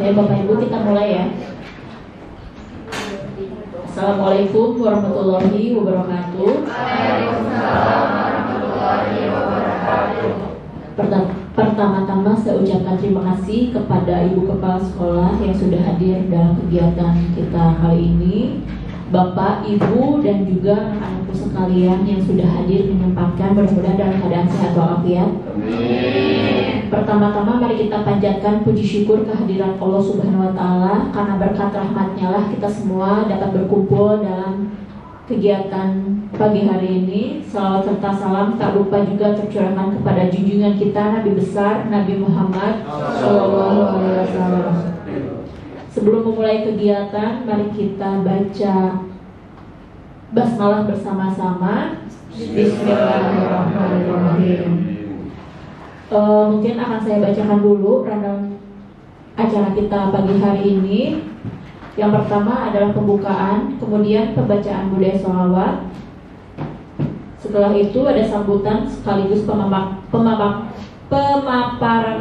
Ya Bapak Ibu, kita mulai ya. Assalamualaikum warahmatullahi wabarakatuh. Waalaikumsalam warahmatullahi wabarakatuh. Pertama-tama saya ucapkan terima kasih kepada Ibu Kepala Sekolah yang sudah hadir dalam kegiatan kita kali ini, Bapak, Ibu, dan juga anak-anakku sekalian yang sudah hadir menyempatkan, mudah-mudahan dalam keadaan sehat walafiat. Amin. Pertama-tama mari kita panjatkan puji syukur kehadiran Allah Subhanahu wa Ta'ala, karena berkat rahmatnya lah kita semua dapat berkumpul dalam kegiatan pagi hari ini. Salawat serta salam tak lupa juga tercurahkan kepada junjungan kita Nabi besar Nabi Muhammad SAW. Sebelum memulai kegiatan, mari kita baca basmalah bersama-sama. Bismillahirrahmanirrahim. Mungkin akan saya bacakan dulu rundown acara kita pagi hari ini. Yang pertama adalah pembukaan, kemudian pembacaan budaya sholawat. Setelah itu ada sambutan sekaligus pemaparan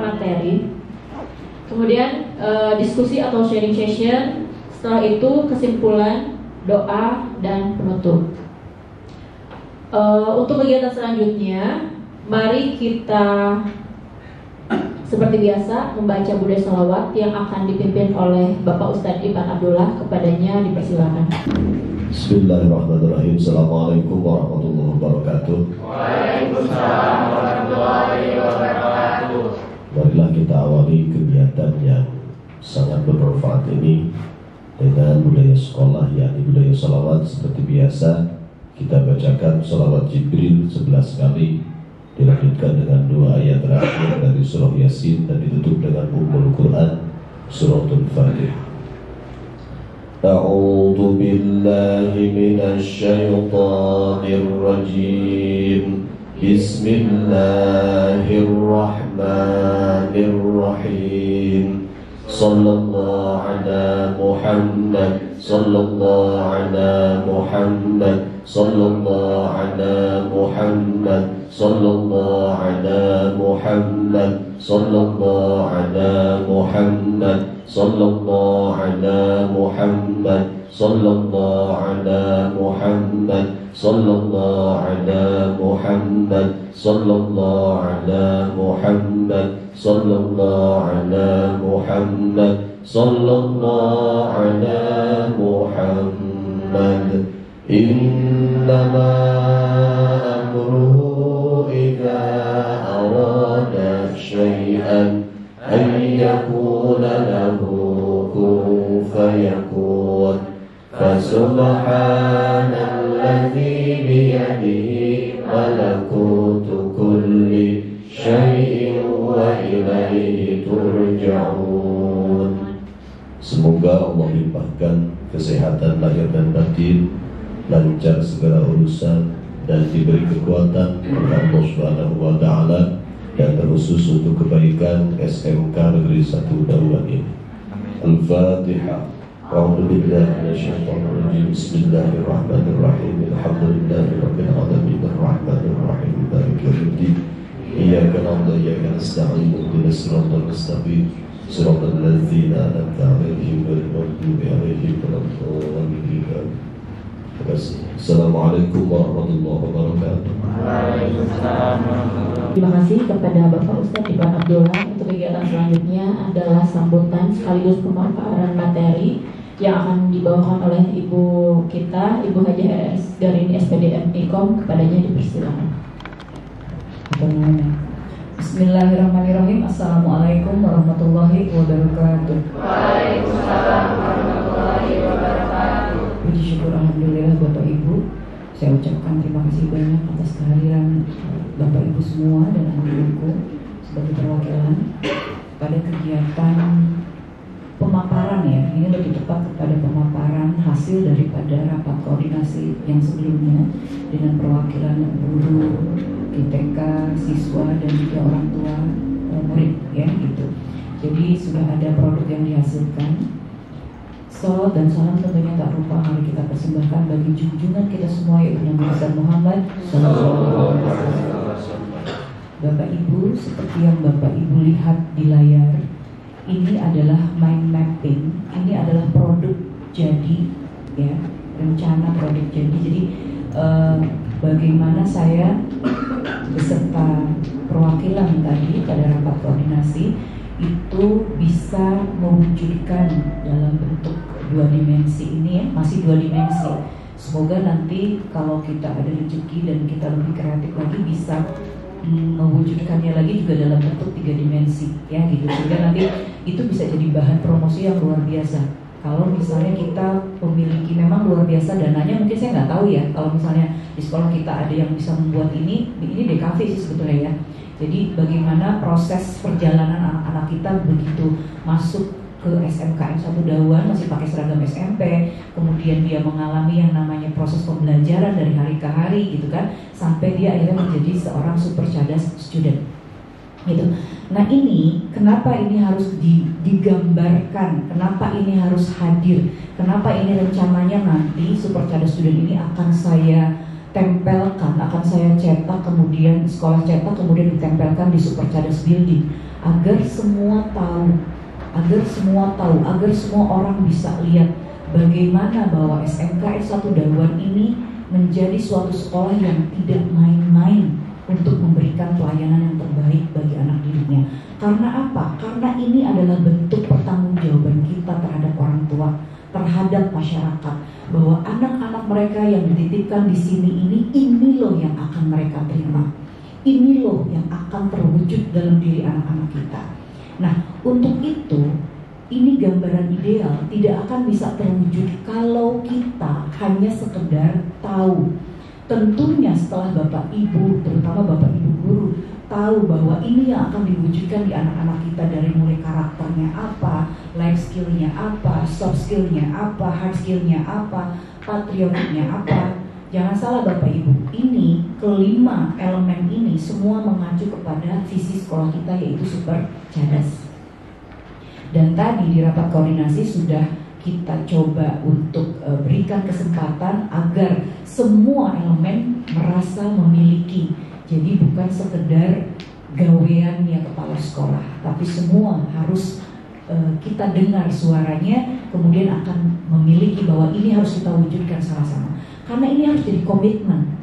materi. Kemudian diskusi atau sharing session. Setelah itu kesimpulan, doa, dan penutup. Untuk kegiatan selanjutnya, mari kita seperti biasa membaca budaya sholawat yang akan dipimpin oleh Bapak Ustadz Ipan Abdullah. Kepadanya dipersilakan. Bismillahirrahmanirrahim. Assalamualaikum warahmatullahi wabarakatuh. Waalaikumsalam warahmatullahi wabarakatuh. Marilah kita awali kegiatan yang sangat bermanfaat ini dengan budaya sekolah, yakni budaya sholawat. Seperti biasa kita bacakan sholawat Jibril 11 kali, dilanjutkan dengan 2 ayat terakhir dari surah Yasin, dan ditutup dengan Ummul Quran, suratul Fatihah. A'udzu billahi minasy syaithanir rajim. Bismillahirrahmanirrahim. Sallallahu ala Muhammad, sallallahu ala Muhammad, sallallahu ala Muhammad, sallallahu ala Muhammad, sallallahu ala Muhammad, sallallahu ala Muhammad, sallallahu ala Muhammad, sallallahu ala Muhammad, sallallahu ala Muhammad, sallallahu ala Muhammad, sallallahu ala Muhammad. Innama amruhu idza arada syai'an an yakuna lahu kun fayakun. Fasubhanalladzi biyadihi malakutu kulli syai'in wa ilaihi turja'un. Semoga Allah limpahkan kesehatan lahir dan batin, lancar segala urusan, dan diberi kekuatan oleh Allah Subhanahu wa Ta'ala, dan terkhusus untuk kebaikan SMK Negeri 1 Darurat ini. Al-Fatihah. A'udzu billahi minasyaitonir rajim. Bismillahirrahmanirrahim. Alhamdulillahirabbil alamin arrahmanir rahim maliki yaumiddin. Iyyaka na'budu wa iyyaka nasta'in. Ihdinas siratal mustaqim. Siratal ladzina an'amta 'alaihim ghairil maghdubi 'alaihim waladdallin. Assalamualaikum warahmatullahi wabarakatuh. Terima kasih kepada Bapak Ustadz Ipan Abdullah. Untuk kegiatan selanjutnya adalah sambutan sekaligus pemaparan materi yang akan dibawakan oleh Ibu kita, Ibu Haji RS Garini SPDM Ikom. Kepadanya dipersilakan. Bismillahirrahmanirrahim. Assalamualaikum warahmatullahi wabarakatuh. Waalaikumsalam warahmatullahi wabarakatuh. Puji syukur alhamdulillah Bapak Ibu, saya ucapkan terima kasih banyak atas kehadiran Bapak Ibu semua dan anak-anakku sebagai perwakilan pada kegiatan pemaparan ya. Ini lebih tepat kepada pemaparan hasil daripada rapat koordinasi yang sebelumnya dengan perwakilan guru, ITK, siswa, dan juga orang tua murid ya gitu. Jadi sudah ada produk yang dihasilkan. Salawat dan salam tentunya tak lupa mari kita persembahkan bagi junjungan kita semua, yaitu Nabi besar Muhammad sallallahu alaihi wasallam. Bapak Ibu, seperti yang Bapak Ibu lihat di layar, ini adalah mind mapping, ini adalah produk jadi, ya, rencana produk jadi. Jadi bagaimana saya beserta perwakilan tadi pada rapat koordinasi itu bisa mewujudkan dalam bentuk 2 dimensi ini, ya, masih 2 dimensi. Semoga nanti kalau kita ada rezeki dan kita lebih kreatif lagi bisa mewujudkannya lagi juga dalam bentuk 3 dimensi, ya gitu. Sehingga nanti itu bisa jadi bahan promosi yang luar biasa. Kalau misalnya kita memiliki, memang luar biasa dananya, mungkin saya nggak tahu ya. Kalau misalnya di sekolah kita ada yang bisa membuat ini DKV sih sebetulnya ya. Jadi bagaimana proses perjalanan anak-anak kita begitu masuk ke SMKN 1 Dawan masih pakai seragam SMP, kemudian dia mengalami yang namanya proses pembelajaran dari hari ke hari gitu kan, sampai dia akhirnya menjadi seorang super cerdas student gitu. Nah ini kenapa ini harus digambarkan, kenapa ini harus hadir, kenapa ini rencananya nanti super cerdas student ini akan saya tempelkan, akan saya cetak, kemudian sekolah cetak, kemudian ditempelkan di super cerdas building, agar semua tahu, agar semua orang bisa lihat bagaimana bahwa SMKN 1 Dawan ini menjadi suatu sekolah yang tidak main-main untuk memberikan pelayanan yang terbaik bagi anak didiknya. Karena apa? Karena ini adalah bentuk pertanggungjawaban kita terhadap orang tua, terhadap masyarakat, bahwa anak-anak mereka yang dititipkan di sini ini loh yang akan mereka terima, ini loh yang akan terwujud dalam diri anak-anak kita. Nah, untuk itu, ini gambaran ideal tidak akan bisa terwujud kalau kita hanya sekedar tahu. Tentunya setelah Bapak Ibu, terutama Bapak Ibu guru, tahu bahwa ini yang akan diwujudkan di anak-anak kita dari mulai karakternya apa, life skillnya apa, soft skillnya apa, hard skillnya apa, patriotiknya apa. Jangan salah Bapak Ibu, ini kelima elemen ini semua mengacu kepada visi sekolah kita, yaitu super cerdas. Dan tadi di rapat koordinasi sudah kita coba untuk berikan kesempatan agar semua elemen merasa memiliki. Jadi bukan sekedar gaweannya kepala sekolah, tapi semua harus kita dengar suaranya, kemudian akan memiliki bahwa ini harus kita wujudkan sama-sama. Karena ini harus jadi komitmen,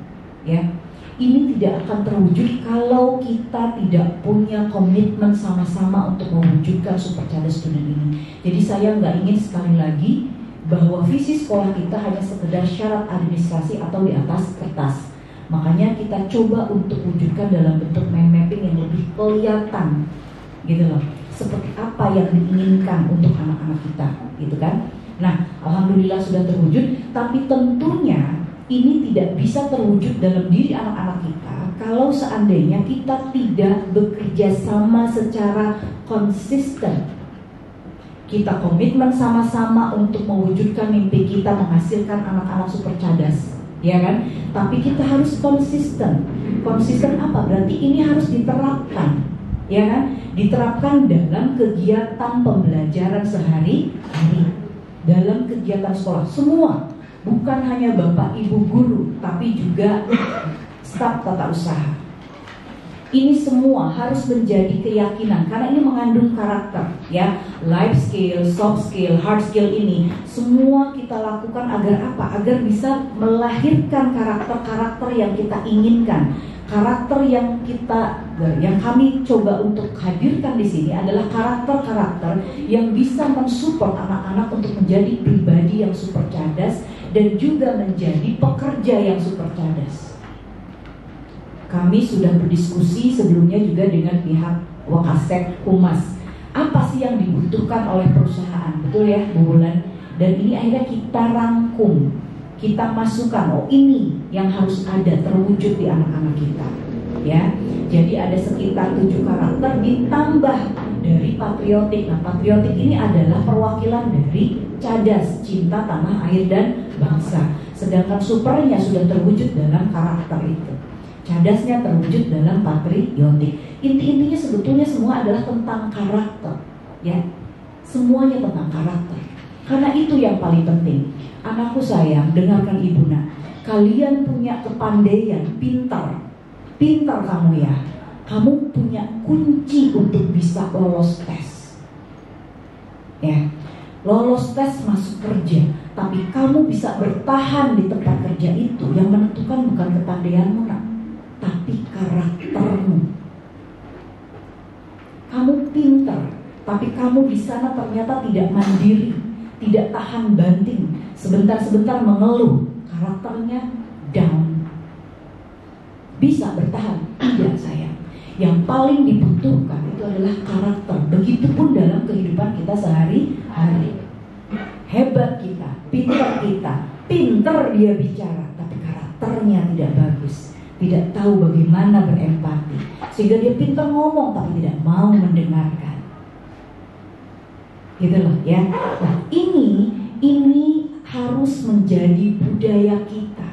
ya. Ini tidak akan terwujud kalau kita tidak punya komitmen sama-sama untuk mewujudkan super cerdas student ini. Jadi saya nggak ingin sekali lagi bahwa visi sekolah kita hanya sekedar syarat administrasi atau di atas kertas. Makanya kita coba untuk wujudkan dalam bentuk mind mapping yang lebih kelihatan, gitu loh. Seperti apa yang diinginkan untuk anak-anak kita, gitu kan? Nah, alhamdulillah sudah terwujud, tapi tentunya ini tidak bisa terwujud dalam diri anak-anak kita kalau seandainya kita tidak bekerja sama secara konsisten. Kita komitmen sama-sama untuk mewujudkan mimpi kita menghasilkan anak-anak super cerdas, ya kan? Tapi kita harus konsisten. Konsisten apa? Berarti ini harus diterapkan, ya kan? Diterapkan dalam kegiatan pembelajaran sehari-hari, dalam kegiatan sekolah semua. Bukan hanya Bapak Ibu guru, tapi juga staf tata usaha. Ini semua harus menjadi keyakinan, karena ini mengandung karakter, ya. Life skill, soft skill, hard skill ini semua kita lakukan agar apa? Agar bisa melahirkan karakter-karakter yang kita inginkan. Karakter yang kami coba untuk hadirkan di sini adalah karakter-karakter yang bisa mensupport anak-anak untuk menjadi pribadi yang super cerdas dan juga menjadi pekerja yang super cerdas. Kami sudah berdiskusi sebelumnya juga dengan pihak Wakasek Humas. Apa sih yang dibutuhkan oleh perusahaan? Betul ya, Bu Wulan? Dan ini akhirnya kita rangkum, kita masukkan, oh ini yang harus ada terwujud di anak-anak kita, ya. Jadi ada sekitar 7 karakter ditambah dari patriotik. Nah, patriotik ini adalah perwakilan dari cerdas, cinta tanah air dan bangsa. Sedangkan supernya sudah terwujud dalam karakter itu. Cerdasnya terwujud dalam patriotik. Inti-intinya sebetulnya semua adalah tentang karakter, ya. Semuanya tentang karakter. Karena itu yang paling penting. Anakku sayang, dengarkan ibu nak. Kalian punya kepandaian, pintar kamu ya. Kamu punya kunci untuk bisa lolos tes. ya. Lolos tes masuk kerja, tapi kamu bisa bertahan di tempat kerja itu, yang menentukan bukan kepandaianmu, nak, tapi karaktermu. Kamu pintar, tapi kamu di sana ternyata tidak mandiri, tidak tahan banting, sebentar-sebentar mengeluh, karakternya down. Bisa bertahan? Tidak, sayang. Yang paling dibutuhkan itu adalah karakter. Begitupun dalam kehidupan kita sehari-hari. Hebat kita, pinter dia bicara, tapi karakternya tidak bagus, tidak tahu bagaimana berempati, sehingga dia pintar ngomong tapi tidak mau mendengarkan. Gitu loh ya. Nah, ini harus menjadi budaya kita,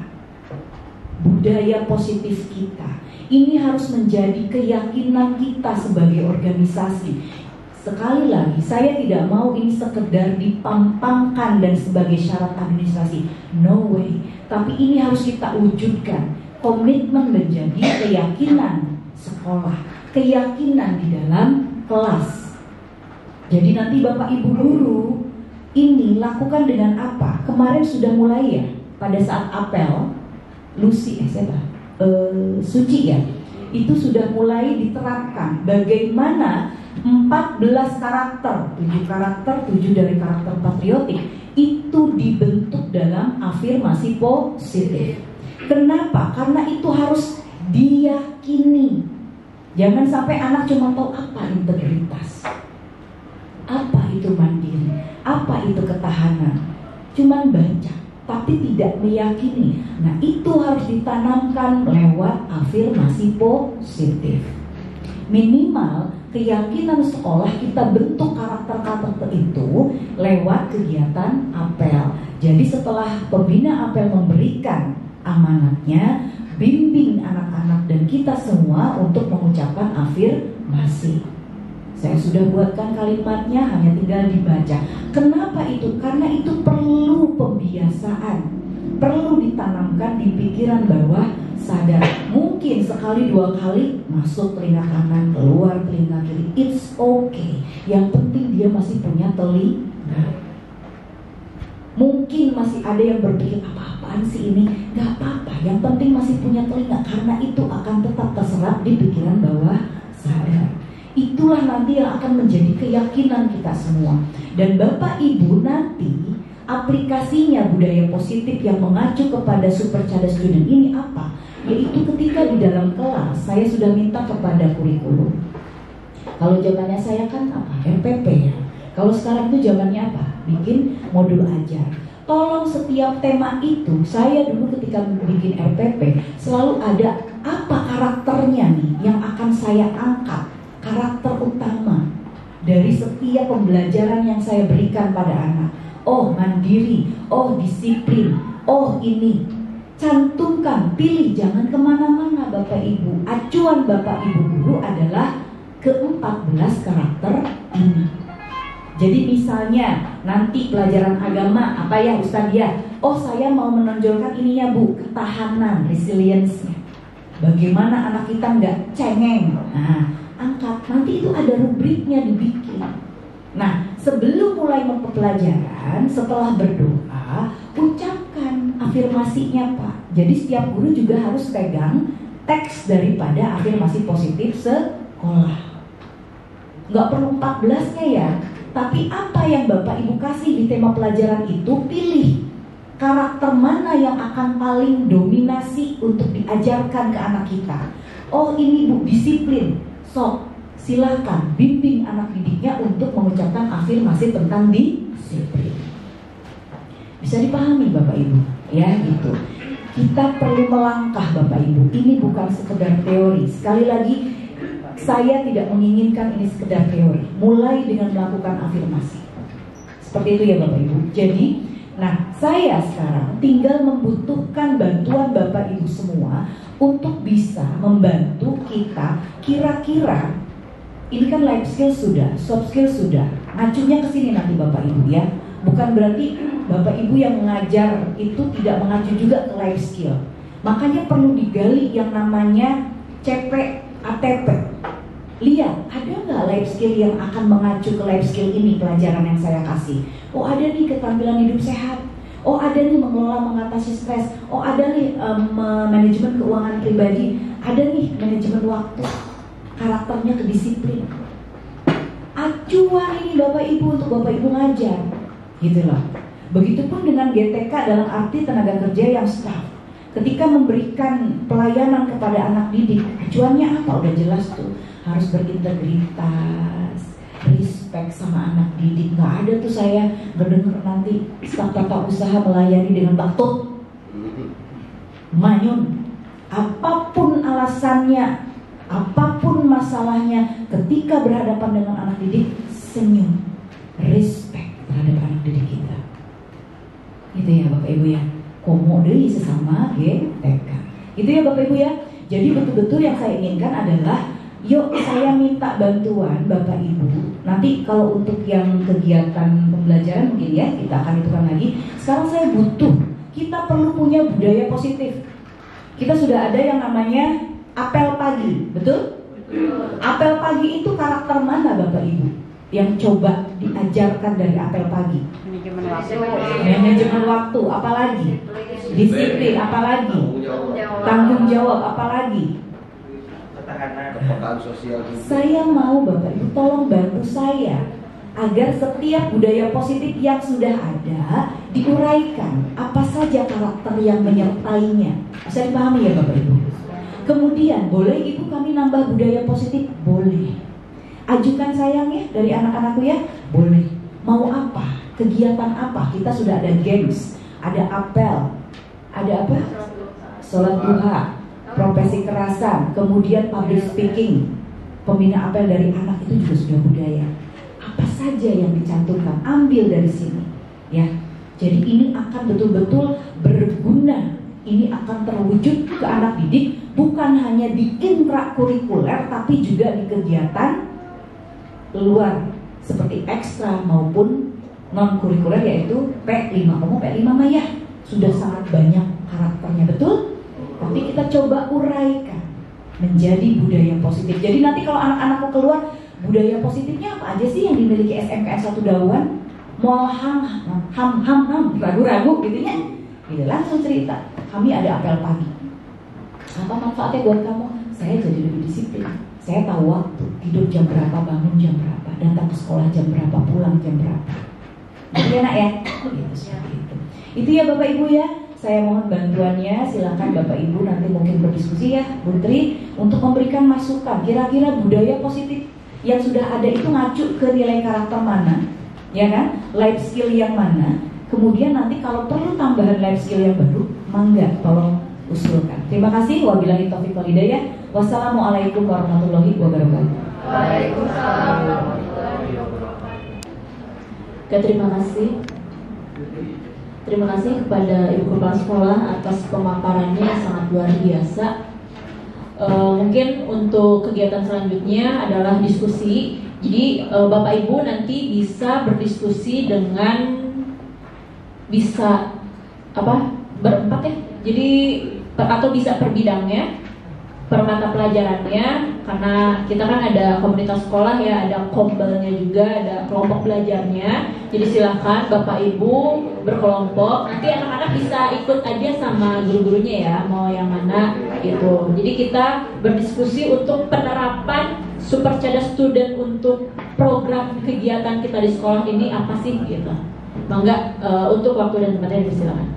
budaya positif kita. Ini harus menjadi keyakinan kita sebagai organisasi. Sekali lagi, saya tidak mau ini sekedar dipampangkan dan sebagai syarat administrasi. No way. Tapi ini harus kita wujudkan. Komitmen menjadi keyakinan sekolah, keyakinan di dalam kelas. Jadi nanti Bapak Ibu guru ini lakukan dengan apa? Kemarin sudah mulai ya, pada saat apel Suci ya, itu sudah mulai diterapkan bagaimana 14 karakter, 7 karakter, 7 dari karakter patriotik itu dibentuk dalam afirmasi positif. Kenapa? Karena itu harus diyakini. Jangan sampai anak cuma tahu apa integritas, apa itu mandiri, apa itu ketahanan, cuman baca tapi tidak meyakini. Nah, itu harus ditanamkan lewat afirmasi positif. Minimal keyakinan sekolah kita bentuk karakter-karakter itu lewat kegiatan apel. Jadi setelah pembina apel memberikan amanatnya, bimbing anak-anak dan kita semua untuk mengucapkan afirmasi. Saya sudah buatkan kalimatnya, hanya tinggal dibaca. Kenapa itu? Karena itu perlu pembiasaan, perlu ditanamkan di pikiran bawah sadar. Mungkin sekali 2 kali masuk telinga kanan, keluar telinga kiri, it's okay. Yang penting dia masih punya telinga. Mungkin masih ada yang berpikir apa-apaan sih ini, gak apa-apa, yang penting masih punya telinga. Karena itu akan tetap terserap di pikiran bawah sadar. Itulah nanti yang akan menjadi keyakinan kita semua. Dan Bapak Ibu nanti aplikasinya budaya positif yang mengacu kepada super cerdas student ini apa? Yaitu ketika di dalam kelas saya sudah minta kepada kurikulum. Kalau zamannya saya kan apa? RPP ya. Kalau sekarang itu zamannya apa? Bikin modul ajar. Tolong setiap tema itu, saya dulu ketika bikin RPP selalu ada apa karakternya nih yang akan saya angkat. Karakter utama dari setiap pembelajaran yang saya berikan pada anak. Oh, mandiri, oh disiplin, oh ini. Cantumkan, pilih, jangan kemana-mana Bapak Ibu. Acuan Bapak Ibu guru adalah ke-14 karakter ini. Jadi misalnya nanti pelajaran agama apa ya Ustaz ya? Oh, saya mau menonjolkan ininya Bu, ketahanan, resilience-nya. Bagaimana anak kita nggak cengeng. Nah, angkat, nanti itu ada rubriknya dibikin. Nah, sebelum mulai mempelajaran, setelah berdoa, ucapkan afirmasinya Pak. Jadi setiap guru juga harus pegang teks daripada afirmasi positif sekolah. Nggak perlu 14-nya ya, tapi apa yang Bapak Ibu kasih di tema pelajaran itu, pilih karakter mana yang akan paling dominasi untuk diajarkan ke anak kita. Oh, ini Bu, disiplin. So, silakan bimbing anak didiknya untuk mengucapkan afirmasi tentang disiplin. Bisa dipahami Bapak Ibu, ya gitu. Kita perlu melangkah Bapak Ibu. Ini bukan sekedar teori. Sekali lagi, saya tidak menginginkan ini sekedar teori. Mulai dengan melakukan afirmasi. Seperti itu ya Bapak Ibu. Jadi, nah saya sekarang tinggal membutuhkan bantuan Bapak Ibu semua untuk bisa membantu kita. Kira-kira ini kan life skill sudah, soft skill sudah, ngacunya ke sini nanti Bapak Ibu ya. Bukan berarti Bapak Ibu yang mengajar itu tidak mengacu juga ke life skill. Makanya perlu digali yang namanya CP ATP, lihat ada nggak life skill yang akan mengacu ke life skill ini pelajaran yang saya kasih. Oh ada nih keterampilan hidup sehat. Oh ada nih mengelola mengatasi stres. Oh ada nih manajemen keuangan pribadi. Ada nih manajemen waktu. Karakternya kedisiplin. Acuan ini Bapak Ibu untuk Bapak Ibu ngajar. Gitu loh. Begitupun dengan GTK dalam arti tenaga kerja yang staff. Ketika memberikan pelayanan kepada anak didik, acuannya apa? Udah jelas tuh. Harus berintegritas, respect sama anak didik. Gak ada tuh saya berdengar nanti staf tata usaha melayani dengan baktut, manyun. Apapun alasannya, apapun masalahnya, ketika berhadapan dengan anak didik, senyum, respect terhadap anak didik kita. Itu ya Bapak Ibu ya. Komodei sesama GTK. Itu ya Bapak Ibu ya. Jadi betul-betul yang saya inginkan adalah, yuk saya minta bantuan Bapak Ibu. Nanti kalau untuk yang kegiatan pembelajaran mungkin ya kita akan hitungkan lagi. Sekarang saya butuh, kita perlu punya budaya positif. Kita sudah ada yang namanya apel pagi, betul? Apel pagi itu karakter mana Bapak Ibu yang coba diajarkan dari apel pagi? Manajemen waktu, apalagi? Disiplin, apalagi? Tanggung jawab, apalagi? Kepekaan sosial. Saya mau Bapak Ibu tolong bantu saya agar setiap budaya positif yang sudah ada diuraikan. Apa saja karakter yang menyertainya? Bisa dipahami ya Bapak Ibu? Kemudian boleh Ibu kami nambah budaya positif? Boleh. Ajukan sayangnya dari anak-anakku ya? Boleh. Mau apa? Kegiatan apa? Kita sudah ada games, ada apel, ada apa? Sholat duha, profesi kerasan, kemudian public speaking, pembina apel dari anak itu juga sudah budaya. Apa saja yang dicantumkan, ambil dari sini, ya. Jadi ini akan betul-betul berguna. Ini akan terwujud ke anak didik, bukan hanya di intrakurikuler, tapi juga di kegiatan luar seperti ekstra maupun non kurikuler, yaitu P5. Kamu P5 mah ya sudah sangat banyak karakternya, betul? Tapi kita coba uraikan menjadi budaya positif. Jadi nanti kalau anak-anakku keluar, budaya positifnya apa aja sih yang dimiliki SMKN 1 Dawan? Mual ham, ragu-ragu gitu ya. Gitu langsung cerita. Kami ada apel pagi. Apa manfaatnya buat kamu? Saya jadi lebih disiplin. Saya tahu waktu, tidur jam berapa, bangun jam berapa, datang ke sekolah jam berapa, pulang jam berapa. Jadi enak ya? Gitu, seperti itu. Itu ya Bapak Ibu ya. Saya mohon bantuannya, silakan Bapak Ibu nanti mungkin berdiskusi ya, Bu Tri, untuk memberikan masukan. Kira-kira budaya positif yang sudah ada itu ngacu ke nilai karakter mana, ya kan? Life skill yang mana? Kemudian nanti kalau perlu tambahan life skill yang baru, mangga tolong usulkan. Terima kasih. Wabillahi taufiq wal hidayah. Wassalamualaikum warahmatullahi wabarakatuh. Waalaikumsalam warahmatullahi wabarakatuh. Oke, terima kasih. Terima kasih kepada Ibu Kepala Sekolah atas pemaparannya yang sangat luar biasa. Mungkin untuk kegiatan selanjutnya adalah diskusi. Jadi Bapak Ibu nanti bisa berdiskusi dengan berempat ya. Jadi atau bisa per bidangnya, per mata pelajarannya, karena kita kan ada komunitas sekolah ya, ada kombelnya juga, ada kelompok belajarnya. Jadi silakan Bapak Ibu berkelompok. Nanti anak-anak bisa ikut aja sama guru-gurunya ya, mau yang mana gitu. Jadi kita berdiskusi untuk penerapan Super Cerdas Student untuk program kegiatan kita di sekolah ini apa sih gitu. Mangga untuk waktu dan tempatnya dipersilakan.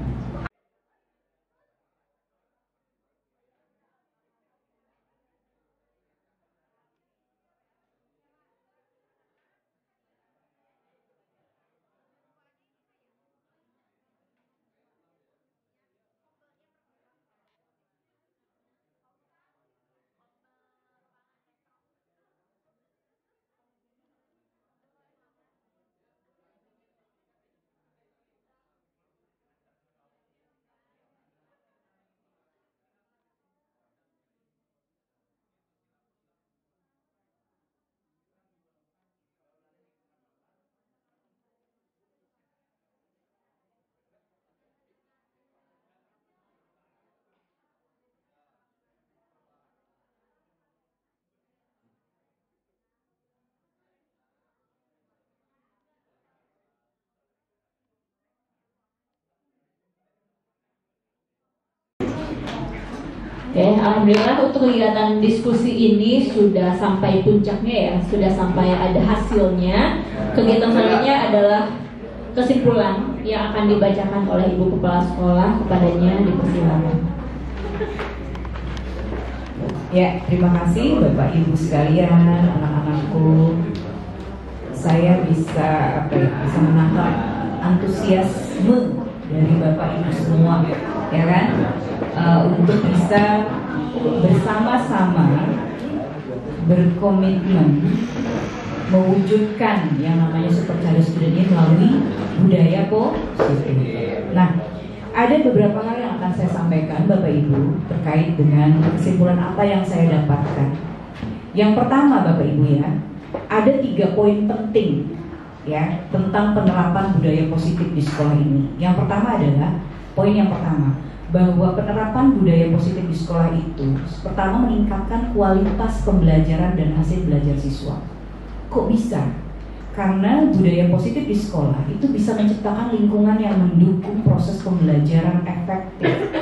Oke, alhamdulillah untuk kegiatan diskusi ini sudah sampai puncaknya ya, sudah sampai ada hasilnya. Kegiatan selanjutnya adalah kesimpulan yang akan dibacakan oleh Ibu Kepala Sekolah, kepadanya dipersilakan. Ya, terima kasih Bapak Ibu sekalian, anak-anakku. Saya bisa menangkap antusiasme dari Bapak Ibu semua, ya kan? Untuk bisa bersama-sama berkomitmen mewujudkan yang namanya Super Career Student ini melalui budaya positif. Nah, ada beberapa hal yang akan saya sampaikan Bapak Ibu terkait dengan kesimpulan apa yang saya dapatkan. Yang pertama Bapak Ibu ya, ada 3 poin penting ya tentang penerapan budaya positif di sekolah ini. Yang pertama adalah poin yang pertama, bahwa penerapan budaya positif di sekolah itu pertama meningkatkan kualitas pembelajaran dan hasil belajar siswa. Kok bisa? Karena budaya positif di sekolah itu bisa menciptakan lingkungan yang mendukung proses pembelajaran efektif.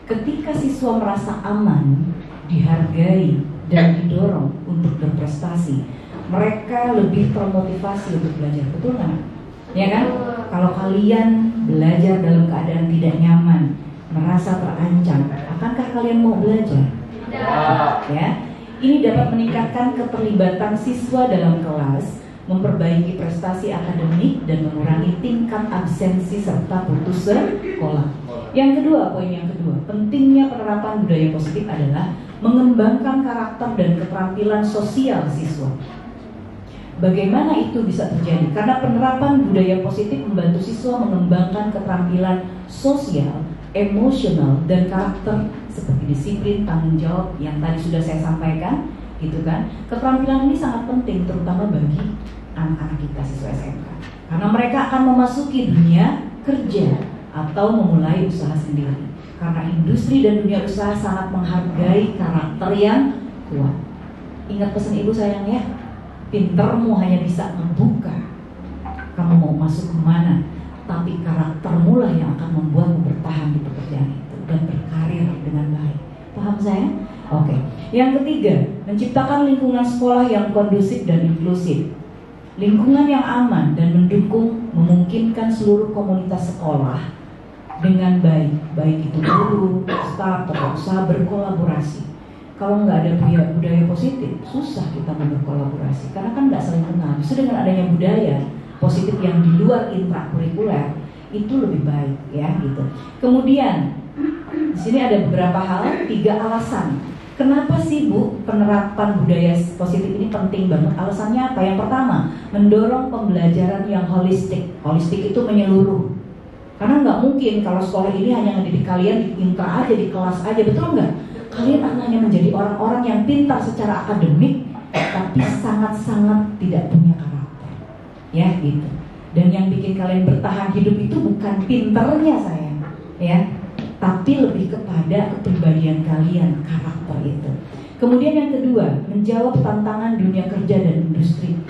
Ketika siswa merasa aman, dihargai, dan didorong untuk berprestasi, mereka lebih termotivasi untuk belajar. Betul kan? Ya kan? Kalau kalian belajar dalam keadaan tidak nyaman, merasa terancam, akankah kalian mau belajar? Ya, ini dapat meningkatkan keterlibatan siswa dalam kelas, memperbaiki prestasi akademik, dan mengurangi tingkat absensi serta putus sekolah. Yang kedua, poin yang kedua, pentingnya penerapan budaya positif adalah mengembangkan karakter dan keterampilan sosial siswa. Bagaimana itu bisa terjadi? Karena penerapan budaya positif membantu siswa mengembangkan keterampilan sosial, emosional, dan karakter seperti disiplin, tanggung jawab yang tadi sudah saya sampaikan, gitu kan? Keterampilan ini sangat penting terutama bagi anak-anak kita siswa SMK, karena mereka akan memasuki dunia kerja atau memulai usaha sendiri. Karena industri dan dunia usaha sangat menghargai karakter yang kuat. Ingat pesan ibu sayang ya, pintermu hanya bisa membuka kamu mau masuk kemana, tapi karaktermu lah yang akan membuatmu bertahan di pekerjaan itu dan berkarir dengan baik. Paham saya? Oke. Yang ketiga, menciptakan lingkungan sekolah yang kondusif dan inklusif. Lingkungan yang aman dan mendukung memungkinkan seluruh komunitas sekolah dengan baik, baik itu guru, staf, pengusaha berkolaborasi. Kalau nggak ada budaya positif, susah kita berkolaborasi karena kan nggak saling kenal. Justru dengan adanya budaya positif yang di luar intrakurikuler itu lebih baik ya gitu. Kemudian di sini ada beberapa hal, 3 alasan. Kenapa sih Bu penerapan budaya positif ini penting banget? Alasannya apa? Yang pertama, mendorong pembelajaran yang holistik. Holistik itu menyeluruh. Karena nggak mungkin kalau sekolah ini hanya ngedidik kalian di intra aja, di kelas aja, betul nggak? Kalian hanya menjadi orang-orang yang pintar secara akademik, tapi sangat-sangat tidak punya karakter, ya gitu. Dan yang bikin kalian bertahan hidup itu bukan pinternya sayang, ya, tapi lebih kepada kepribadian kalian, karakter itu. Kemudian yang kedua, menjawab tantangan dunia kerja dan industri.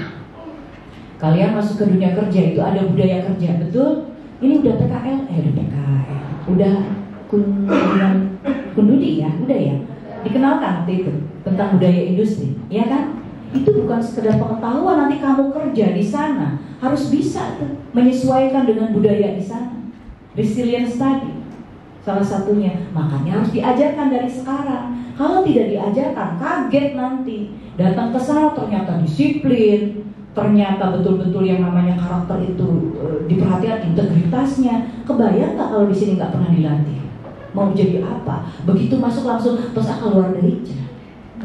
Kalian masuk ke dunia kerja itu ada budaya kerja, betul? Ini udah PKL, udah Kundudi ya, udah ya. Dikenalkan waktu itu tentang budaya industri, ya kan? Itu bukan sekedar pengetahuan, nanti kamu kerja di sana harus bisa tuh menyesuaikan dengan budaya di sana. Resilience tadi salah satunya, makanya harus diajarkan dari sekarang. Kalau tidak diajarkan, kaget nanti datang ke sana ternyata disiplin, ternyata betul-betul yang namanya karakter itu diperhatikan, integritasnya. Kebayang nggak kalau di sini nggak pernah dilatih? Mau jadi apa? Begitu masuk langsung terus keluar dari jalan,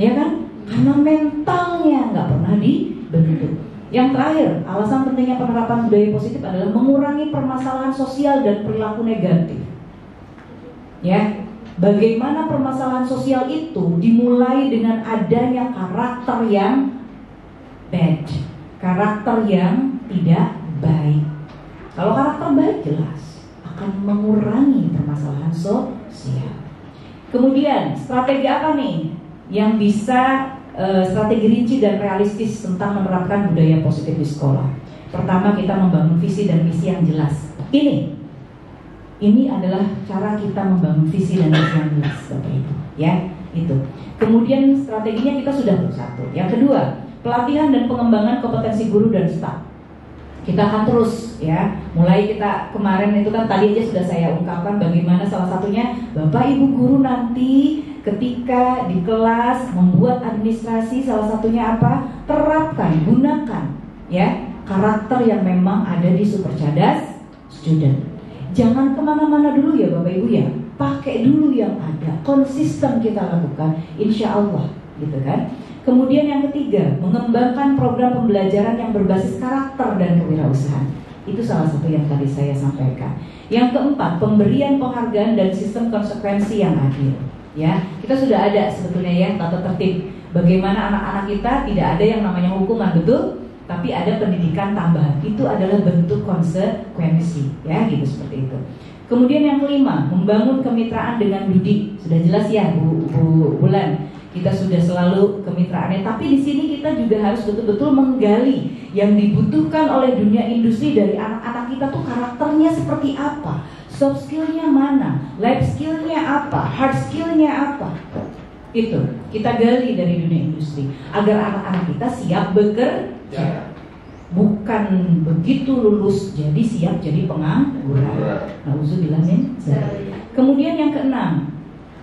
ya kan? Karena mentalnya nggak pernah dibentuk. Yang terakhir, alasan pentingnya penerapan budaya positif adalah mengurangi permasalahan sosial dan perilaku negatif. Ya, bagaimana permasalahan sosial itu dimulai dengan adanya karakter yang bad, karakter yang tidak baik. Kalau karakter baik jelas akan mengurangi permasalahan sosial. Kemudian strategi apa nih yang bisa strategi rinci dan realistis tentang menerapkan budaya positif di sekolah? Pertama, kita membangun visi dan misi yang jelas. Ini adalah cara kita membangun visi dan misi yang jelas, Bapak Ibu. ya, itu. Kemudian strateginya kita sudah satu. Yang kedua, pelatihan dan pengembangan kompetensi guru dan staf. Kita akan terus ya, mulai kita kemarin itu kan tadi aja sudah saya ungkapkan bagaimana salah satunya Bapak Ibu guru nanti ketika di kelas membuat administrasi, salah satunya apa? Terapkan, gunakan ya karakter yang memang ada di Super Cerdas Student. Jangan kemana-mana dulu ya Bapak Ibu ya, pakai dulu yang ada, konsisten kita lakukan, insya Allah gitu kan. Kemudian yang ketiga, mengembangkan program pembelajaran yang berbasis karakter dan kewirausahaan. Itu salah satu yang tadi saya sampaikan. Yang keempat, pemberian penghargaan dan sistem konsekuensi yang adil. Ya, kita sudah ada sebetulnya ya tata tertib bagaimana anak-anak kita tidak ada yang namanya hukuman, betul? Tapi ada pendidikan tambahan. Itu adalah bentuk konsekuensi, ya, gitu seperti itu. Kemudian yang kelima, membangun kemitraan dengan Budi. Sudah jelas ya, Bu Bulan. Kita sudah selalu kemitraannya, tapi di sini kita juga harus betul-betul menggali yang dibutuhkan oleh dunia industri dari anak-anak kita tuh karakternya seperti apa, soft skillnya mana, life skillnya apa, hard skillnya apa. Itu kita gali dari dunia industri agar anak-anak kita siap bekerja. Bukan begitu lulus jadi siap jadi pengangguran. Nauzubillah min dzalik. Kemudian yang keenam,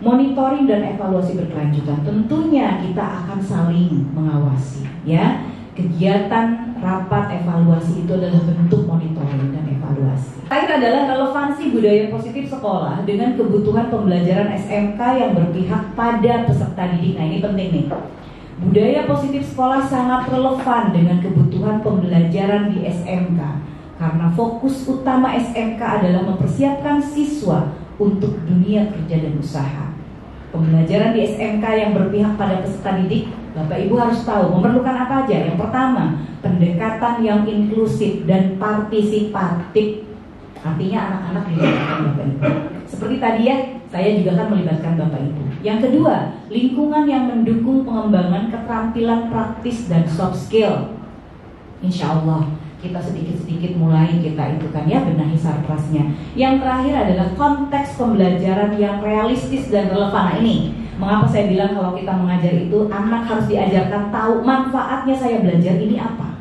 monitoring dan evaluasi berkelanjutan. Tentunya kita akan saling mengawasi ya. Kegiatan rapat evaluasi itu adalah bentuk monitoring dan evaluasi. Terakhir adalah relevansi budaya positif sekolah dengan kebutuhan pembelajaran SMK yang berpihak pada peserta didik. Nah ini penting nih. Budaya positif sekolah sangat relevan dengan kebutuhan pembelajaran di SMK karena fokus utama SMK adalah mempersiapkan siswa untuk dunia kerja dan usaha. Pembelajaran di SMK yang berpihak pada peserta didik, Bapak Ibu harus tahu memerlukan apa aja. Yang pertama, pendekatan yang inklusif dan partisipatif. Artinya anak-anak dilibatkan Bapak Ibu. Seperti tadi ya, saya juga akan melibatkan Bapak Ibu. Yang kedua, lingkungan yang mendukung pengembangan keterampilan praktis dan soft skill. Insya Allah kita sedikit-sedikit mulai kita itu kan ya benahi sarprasnya. Yang terakhir adalah konteks pembelajaran yang realistis dan relevan. Nah ini mengapa saya bilang kalau kita mengajar itu anak harus diajarkan tahu manfaatnya saya belajar ini apa.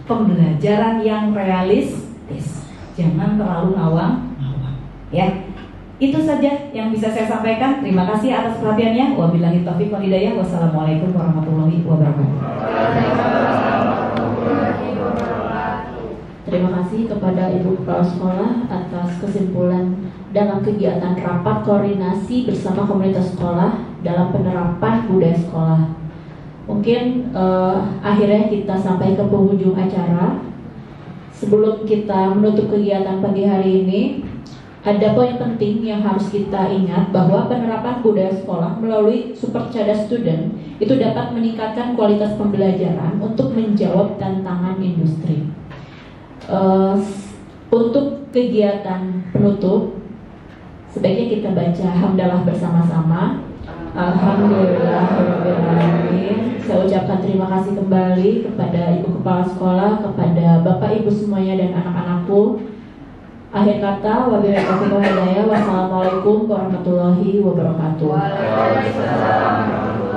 Pembelajaran yang realistis, jangan terlalu ngawang ya. Itu saja yang bisa saya sampaikan. Terima kasih atas perhatiannya. Wabillahi taufiq wal hidayah. Wassalamualaikum warahmatullahi wabarakatuh. Terima kasih kepada Ibu Kepala Sekolah atas kesimpulan dalam kegiatan rapat koordinasi bersama komunitas sekolah dalam penerapan budaya sekolah. Mungkin akhirnya kita sampai ke penghujung acara. Sebelum kita menutup kegiatan pagi hari ini, ada poin penting yang harus kita ingat bahwa penerapan budaya sekolah melalui Super Cerdas Student itu dapat meningkatkan kualitas pembelajaran untuk menjawab tantangan industri. Untuk kegiatan penutup, sebaiknya kita baca hamdalah bersama-sama. Alhamdulillahirrahmanirrahim. Saya ucapkan terima kasih kembali kepada Ibu Kepala Sekolah, kepada Bapak Ibu semuanya dan anak-anakku. Akhir kata, wabillahi taufiq wal hidayah. Wassalamualaikum warahmatullahi wabarakatuh. Waalaikumsalam.